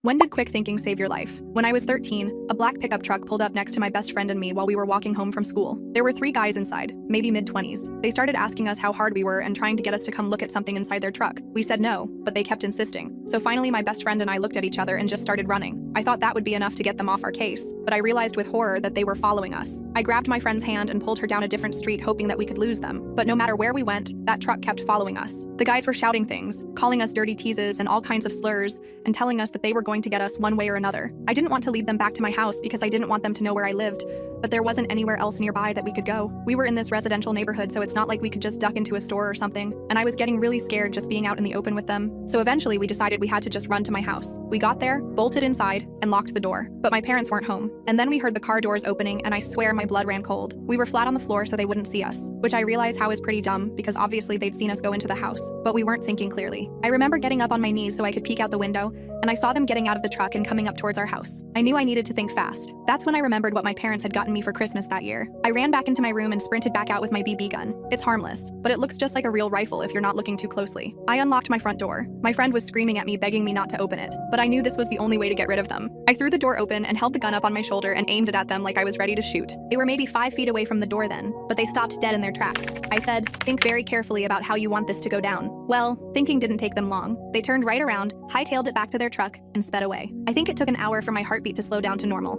When did quick thinking save your life? When I was 13, a black pickup truck pulled up next to my best friend and me while we were walking home from school. There were 3 guys inside, maybe mid-20s. They started asking us how hard we were and trying to get us to come look at something inside their truck. We said no, but they kept insisting. So finally my best friend and I looked at each other and just started running. I thought that would be enough to get them off our case, but I realized with horror that they were following us. I grabbed my friend's hand and pulled her down a different street hoping that we could lose them. But no matter where we went, that truck kept following us. The guys were shouting things, calling us dirty teases and all kinds of slurs, and telling us that they were going to get us one way or another. I didn't want to lead them back to my house because I didn't want them to know where I lived, but there wasn't anywhere else nearby that we could go. We were in this residential neighborhood, so it's not like we could just duck into a store or something, and I was getting really scared just being out in the open with them. So eventually we decided we had to just run to my house. We got there, bolted inside, and locked the door. But my parents weren't home. And then we heard the car doors opening, and I swear my blood ran cold. We were flat on the floor so they wouldn't see us, which I realize how is pretty dumb because obviously they'd seen us go into the house, but we weren't thinking clearly. I remember getting up on my knees so I could peek out the window, and I saw them getting out of the truck and coming up towards our house. I knew I needed to think fast. That's when I remembered what my parents had gotten me for Christmas that year. I ran back into my room and sprinted back out with my BB gun. It's harmless, but it looks just like a real rifle if you're not looking too closely. I unlocked my front door. My friend was screaming at me, begging me not to open it, but I knew this was the only way to get rid of them. I threw the door open and held the gun up on my shoulder and aimed it at them like I was ready to shoot. They were maybe 5 feet away from the door then, but they stopped dead in their tracks. I said, "Think very carefully about how you want this to go down." Well, thinking didn't take them long. They turned right around, hightailed it back to their truck, and sped away. I think it took an hour for my heartbeat to slow down to normal.